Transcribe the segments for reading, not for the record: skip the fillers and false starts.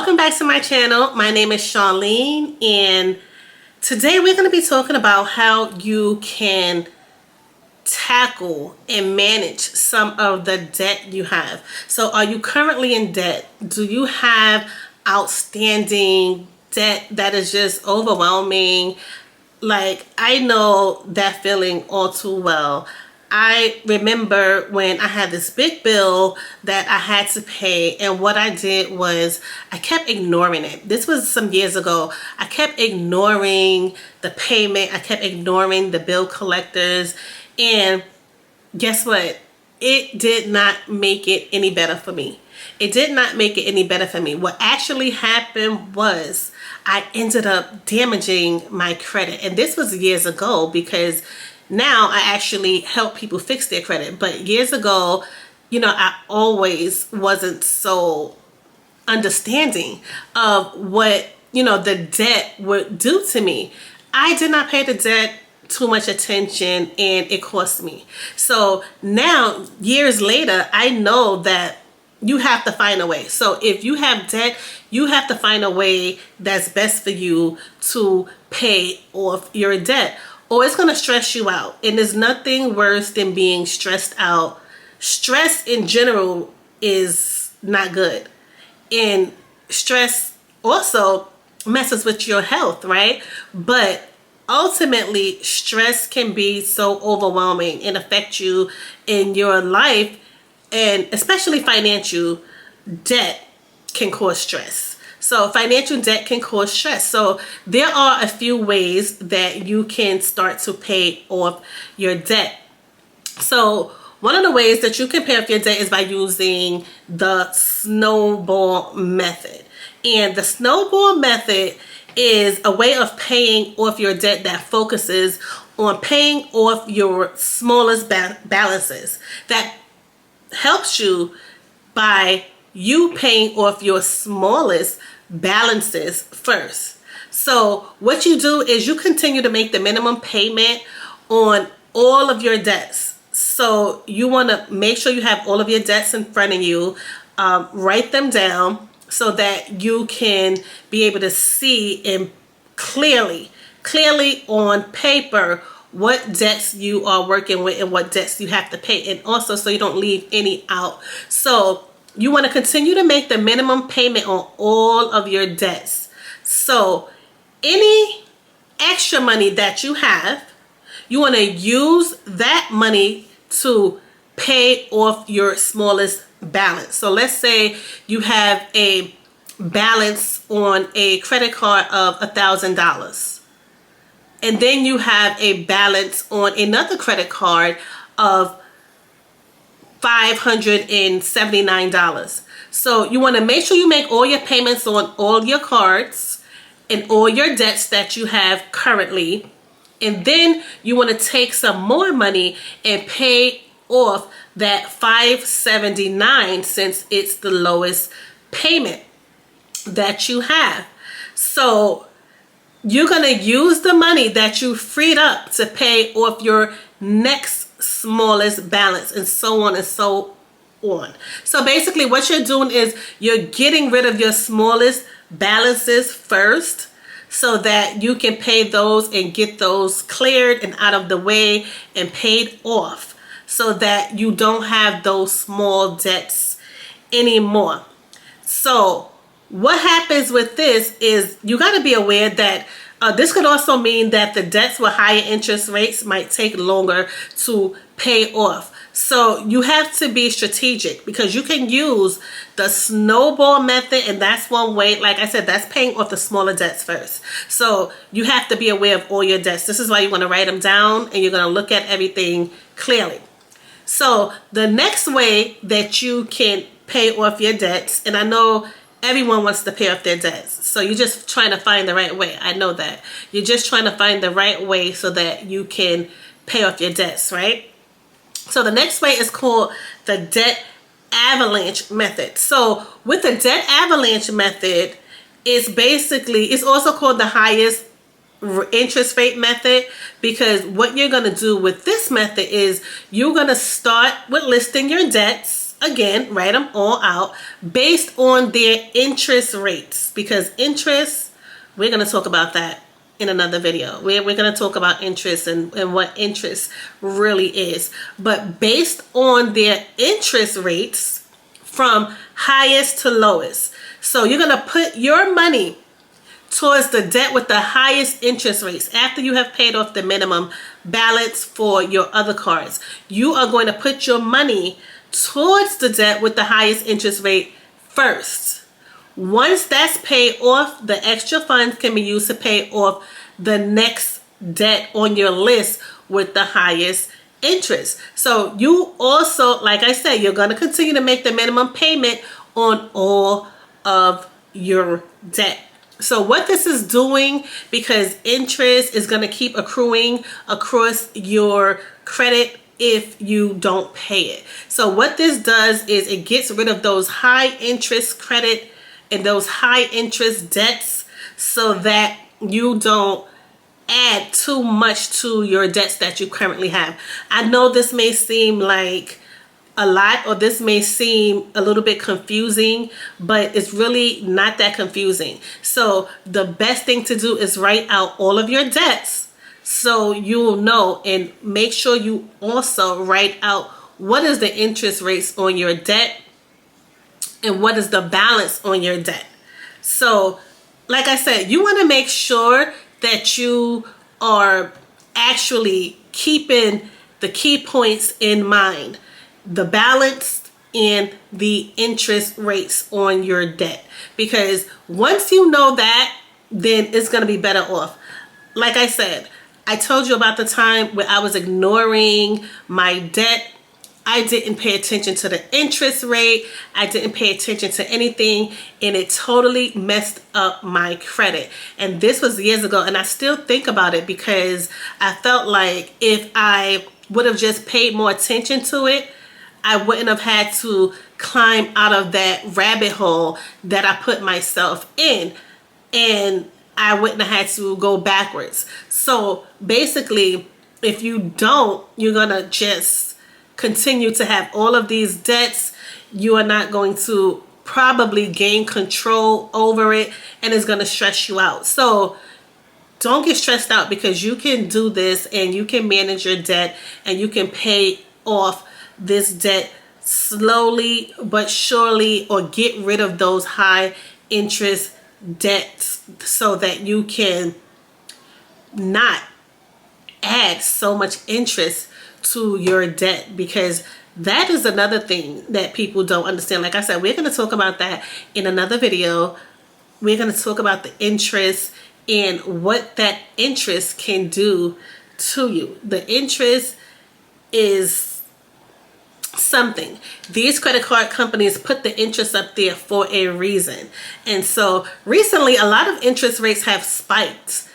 Welcome back to my channel. My name is Charlene, and today we're going to be talking about how you can tackle and manage some of the debt you have. So are you currently in debt? Do you have outstanding debt that is just overwhelming? Like, I know that feeling all too well. I remember when I had this big bill that I had to pay, and what I did was I kept ignoring it. This was some years ago. I kept ignoring the payment. I kept ignoring the bill collectors, and guess what? It did not make it any better for me. It did not make it any better for me. What actually happened was I ended up damaging my credit. And this was years ago, because now I actually help people fix their credit. But years ago, I always wasn't so understanding of what, the debt would do to me. I did not pay the debt too much attention, and it cost me. So now, years later, I know that you have to find a way. So if you have debt, you have to find a way that's best for you to pay off your debt, or it's going to stress you out. And there's nothing worse than being stressed out. Stress in general is not good. And stress also messes with your health, right? But ultimately, stress can be so overwhelming and affect you in your life, and especially financial debt can cause stress. So financial debt can cause stress. So there are a few ways that you can start to pay off your debt. So one of the ways that you can pay off your debt is by using the snowball method. And the snowball method is a way of paying off your debt that focuses on paying off your smallest balances. That helps you by you paying off your smallest balances first. So what you do is you continue to make the minimum payment on all of your debts. So you want to make sure you have all of your debts in front of you. Write them down so that you can be able to see and clearly on paper what debts you are working with and what debts you have to pay, and also so you don't leave any out. So you want to continue to make the minimum payment on all of your debts. So any extra money that you have, you want to use that money to pay off your smallest balance. So let's say you have a balance on a credit card of $1,000. And then you have a balance on another credit card of $579. So you want to make sure you make all your payments on all your cards and all your debts that you have currently. And then you want to take some more money and pay off that $579, since it's the lowest payment that you have. So you're going to use the money that you freed up to pay off your next smallest balance, and so on and so on. So basically what you're doing is you're getting rid of your smallest balances first, so that you can pay those and get those cleared and out of the way and paid off, so that you don't have those small debts anymore. So what happens with this is you got to be aware that this could also mean that the debts with higher interest rates might take longer to pay off. So you have to be strategic, because you can use the snowball method, and that's one way. Like I said, that's paying off the smaller debts first. So you have to be aware of all your debts. This is why you want to write them down, and you're going to look at everything clearly. So the next way that you can pay off your debts, and I know everyone wants to pay off their debts, so you're just trying to find the right way. I know that. You're just trying to find the right way so that you can pay off your debts, right? So the next way is called the debt avalanche method. So with the debt avalanche method, it's also called the highest interest rate method, because what you're going to do with this method is you're going to start with listing your debts. again, write them all out based on their interest rates, because interest, we're going to talk about that in another video. We're going to talk about interest and what interest really is. But based on their interest rates from highest to lowest. So you're going to put your money towards the debt with the highest interest rates. After you have paid off the minimum balance for your other cards, you are going to put your money towards the debt with the highest interest rate first. Once that's paid off, the extra funds can be used to pay off the next debt on your list with the highest interest. So you also, like I said, you're going to continue to make the minimum payment on all of your debt. So what this is doing, because interest is going to keep accruing across your credit if you don't pay it. So what this does is it gets rid of those high interest credit and those high interest debts so that you don't add too much to your debts that you currently have. I know this may seem like a lot, or this may seem a little bit confusing, but it's really not that confusing. So the best thing to do is write out all of your debts so you'll know, and make sure you also write out what is the interest rates on your debt and what is the balance on your debt. So like I said, you want to make sure that you are actually keeping the key points in mind: the balance and the interest rates on your debt. Because once you know that, then it's going to be better off. Like I said, I told you about the time where I was ignoring my debt. I didn't pay attention to the interest rate. I didn't pay attention to anything, and it totally messed up my credit. And this was years ago, and I still think about it because I felt like if I would have just paid more attention to it, I wouldn't have had to climb out of that rabbit hole that I put myself in, and I wouldn't have had to go backwards. So basically, if you don't, you're gonna just continue to have all of these debts. You are not going to probably gain control over it, and it's going to stress you out. So don't get stressed out, because you can do this and you can manage your debt and you can pay off this debt slowly but surely, or get rid of those high interest debts so that you can not add so much interest to your debt, because that is another thing that people don't understand. Like I said, we're going to talk about that in another video. We're going to talk about the interest and what that interest can do to you. The interest is something. These credit card companies put the interest up there for a reason. And so recently, a lot of interest rates have spiked.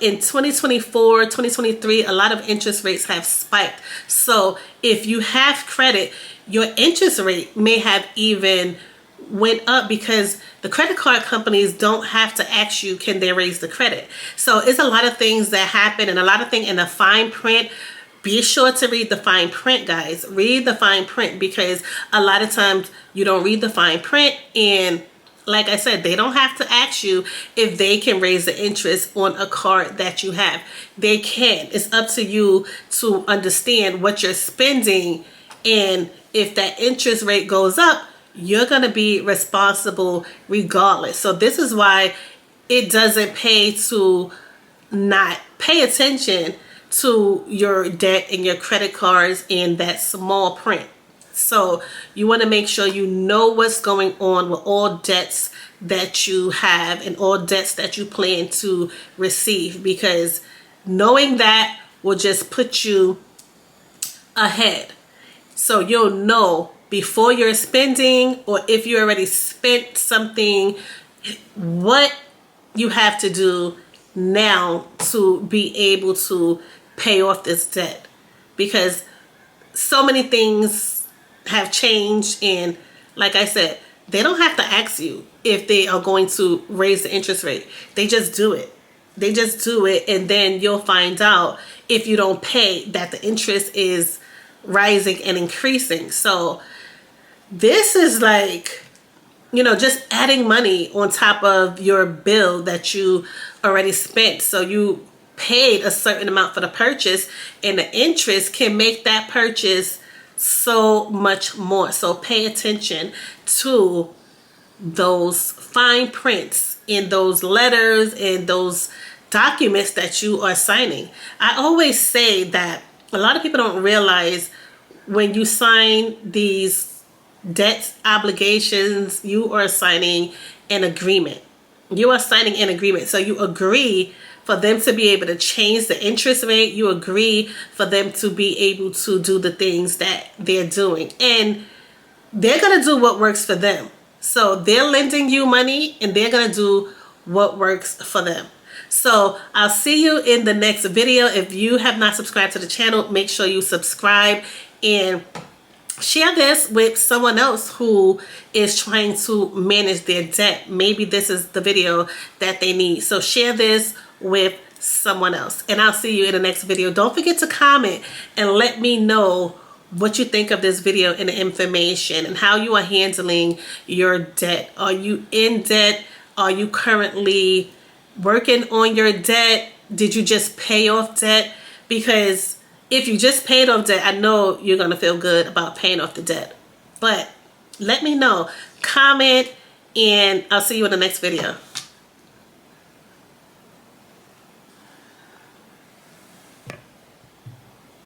In 2024, 2023, a lot of interest rates have spiked. So if you have credit, your interest rate may have even went up, because the credit card companies don't have to ask you, can they raise the credit? So it's a lot of things that happen, and a lot of things in the fine print. Be sure to read the fine print, guys. Read the fine print, because a lot of times you don't read the fine print, and like I said, they don't have to ask you if they can raise the interest on a card that you have. They can. It's up to you to understand what you're spending, and if that interest rate goes up, you're going to be responsible regardless. So this is why it doesn't pay to not pay attention to your debt and your credit cards in that small print. So you want to make sure you know what's going on with all debts that you have and all debts that you plan to receive, because knowing that will just put you ahead. So you'll know before you're spending, or if you already spent something, what you have to do now to be able to pay off this debt. Because so many things have changed, and like I said, they don't have to ask you if they are going to raise the interest rate. They just do it. They just do it, and then you'll find out if you don't pay that the interest is rising and increasing. So This is like, you know, just adding money on top of your bill that you already spent. So you paid a certain amount for the purchase, and the interest can make that purchase so much more. So pay attention to those fine prints in those letters and those documents that you are signing. I always say that a lot of people don't realize when you sign these debt obligations, you are signing an agreement. You are signing an agreement. So you agree for them to be able to change the interest rate. You agree for them to be able to do the things that they're doing. And they're going to do what works for them. So they're lending you money and they're going to do what works for them. So I'll see you in the next video. If you have not subscribed to the channel, make sure you subscribe and share this with someone else who is trying to manage their debt. Maybe this is the video that they need. So share this with someone else. And I'll see you in the next video. Don't forget to comment and let me know what you think of this video and the information and how you are handling your debt. Are you in debt? Are you currently working on your debt? Did you just pay off debt? Because if you just paid off debt, I know you're going to feel good about paying off the debt. But let me know. Comment, and I'll see you in the next video.